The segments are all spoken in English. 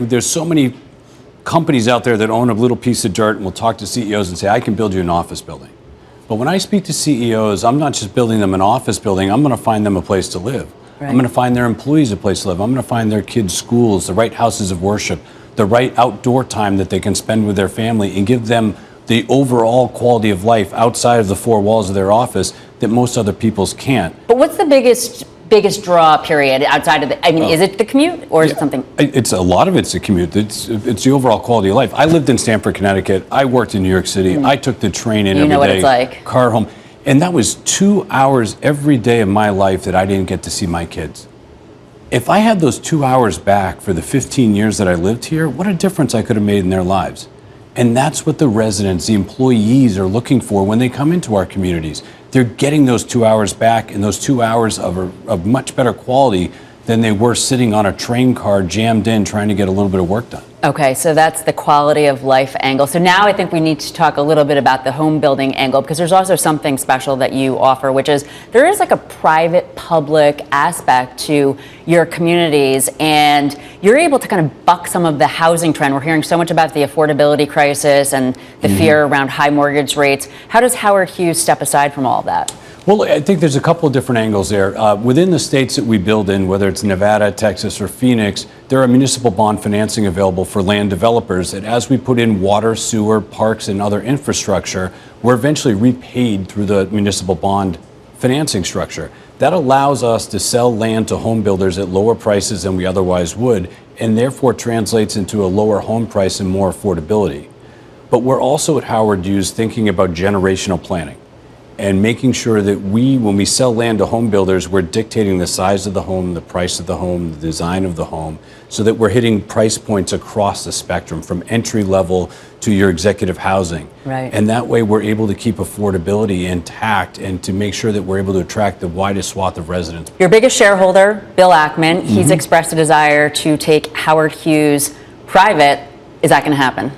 There's so many companies out there that own a little piece of dirt and will talk to CEOs and say, I can build you an office building. But when I speak to CEOs, I'm not just building them an office building, I'm going to find them a place to live. Right. I'm going to find their employees a place to live. I'm going to find their kids schools, the right houses of worship, the right outdoor time that they can spend with their family, and give them the overall quality of life outside of the four walls of their office that most other people's can't. But what's the biggest draw period outside of is it the commute or is it something? It's a lot of it's the commute. It's the overall quality of life. I lived in Stamford, Connecticut. I worked in New York City. I took the train in every day. You know what it's like. Car home. And that was 2 hours every day of my life that I didn't get to see my kids. If I had those 2 hours back for the 15 years that I lived here, what a difference I could have made in their lives. And that's what the residents, the employees are looking for when they come into our communities. They're getting those 2 hours back, and those 2 hours of much better quality than they were sitting on a train car jammed in trying to get a little bit of work done. Okay, so that's the quality of life angle. So now I think we need to talk a little bit about the home building angle, because there's also something special that you offer, which is there is like a private public aspect to your communities, and you're able to kind of buck some of the housing trend. We're hearing so much about the affordability crisis and the fear around high mortgage rates. How does Howard Hughes step aside from all of that? Well, I think there's a couple of different angles there. Within the states that we build in, whether it's Nevada, Texas, or Phoenix, there are municipal bond financing available for land developers that as we put in water, sewer, parks, and other infrastructure, we're eventually repaid through the municipal bond financing structure. That allows us to sell land to home builders at lower prices than we otherwise would, and therefore translates into a lower home price and more affordability. But we're also at Howard Hughes thinking about generational planning and making sure that when we sell land to home builders, we're dictating the size of the home, the price of the home, the design of the home, so that we're hitting price points across the spectrum from entry level to your executive housing. Right. And that way we're able to keep affordability intact and to make sure that we're able to attract the widest swath of residents. Your biggest shareholder, Bill Ackman, he's expressed a desire to take Howard Hughes private. Is that going to happen?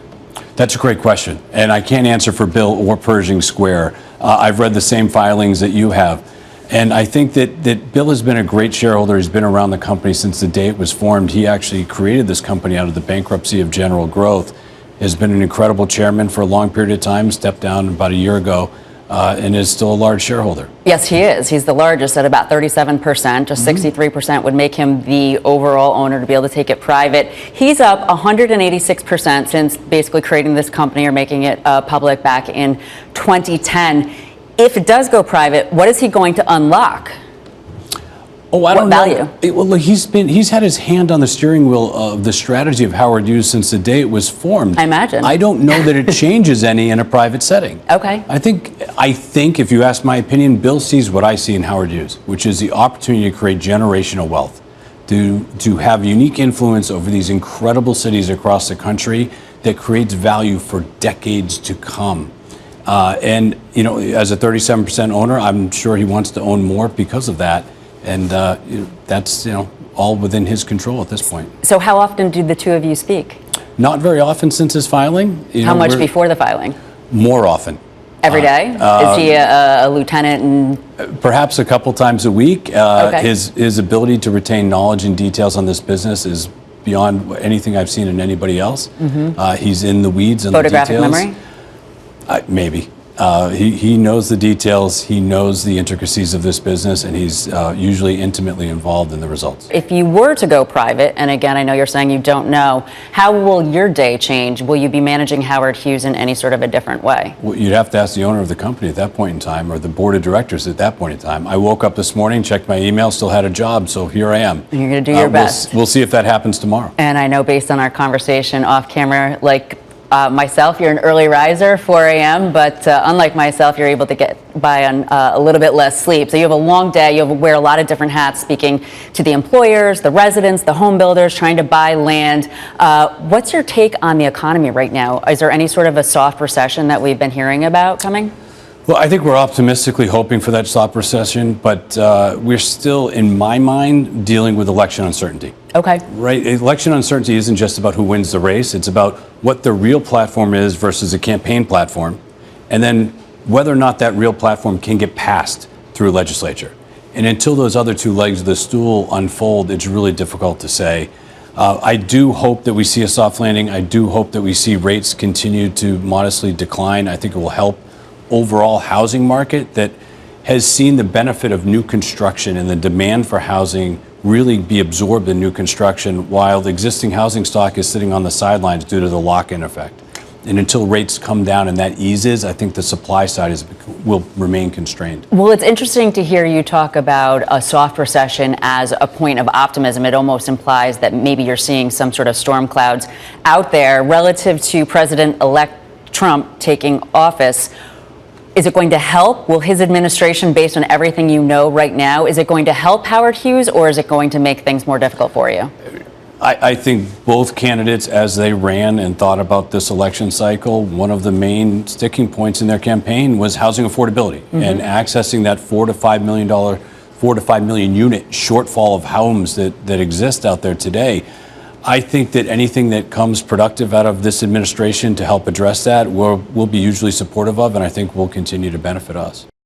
That's a great question, and I can't answer for Bill or Pershing Square. I've read the same filings that you have, and I think that Bill has been a great shareholder. He's been around the company since the day it was formed. He actually created this company out of the bankruptcy of General Growth, has been an incredible chairman for a long period of time, stepped down about a year ago, and is still a large shareholder. Yes, he is. He's the largest at about 37%. Just 63% would make him the overall owner to be able to take it private. He's up 186% since basically creating this company or making it public back in 2010. If it does go private, what is he going to unlock? Oh, I don't know. What value? Well, look, he's had his hand on the steering wheel of the strategy of Howard Hughes since the day it was formed. I imagine. I don't know that it changes any in a private setting. Okay. I think if you ask my opinion, Bill sees what I see in Howard Hughes, which is the opportunity to create generational wealth, to have unique influence over these incredible cities across the country that creates value for decades to come. And as a 37% owner, I'm sure he wants to own more because of that. And that's all within his control at this point. So how often do the two of you speak? Not very often since his filing. How much before the filing? More often. Every day? Is he a lieutenant? And perhaps a couple times a week. Okay. His ability to retain knowledge and details on this business is beyond anything I've seen in anybody else. He's in the weeds and the details. Photographic memory? Maybe. He knows the details, he knows the intricacies of this business, and he's usually intimately involved in the results. If you were to go private, and again, I know you're saying you don't know, how will your day change? Will you be managing Howard Hughes in any sort of a different way? Well, you'd have to ask the owner of the company at that point in time, or the board of directors at that point in time. I woke up this morning, checked my email, still had a job, so here I am. And you're going to do your best. We'll see if that happens tomorrow. And I know based on our conversation off camera, myself, you're an early riser, 4 a.m., but unlike myself, you're able to get by on a little bit less sleep. So you have a long day, you wear a lot of different hats, speaking to the employers, the residents, the home builders, trying to buy land. What's your take on the economy right now? Is there any sort of a soft recession that we've been hearing about coming? Well, I think we're optimistically hoping for that soft recession, but we're still, in my mind, dealing with election uncertainty. Okay. Right. Election uncertainty isn't just about who wins the race. It's about what the real platform is versus a campaign platform, and then whether or not that real platform can get passed through legislature. And until those other two legs of the stool unfold, it's really difficult to say. I do hope that we see a soft landing. I do hope that we see rates continue to modestly decline. I think it will help overall housing market that has seen the benefit of new construction and the demand for housing really be absorbed in new construction, while the existing housing stock is sitting on the sidelines due to the lock-in effect. And until rates come down and that eases, I think the supply side will remain constrained. Well, it's interesting to hear you talk about a soft recession as a point of optimism. It almost implies that maybe you're seeing some sort of storm clouds out there relative to President-elect Trump taking office. Is it going to help? Will his administration, based on everything you know right now, is it going to help Howard Hughes, or is it going to make things more difficult for you? I think both candidates, as they ran and thought about this election cycle, one of the main sticking points in their campaign was housing affordability and accessing that $4 to $5 million unit shortfall of homes that exist out there today. I think that anything that comes productive out of this administration to help address that, we'll be hugely supportive of, and I think will continue to benefit us.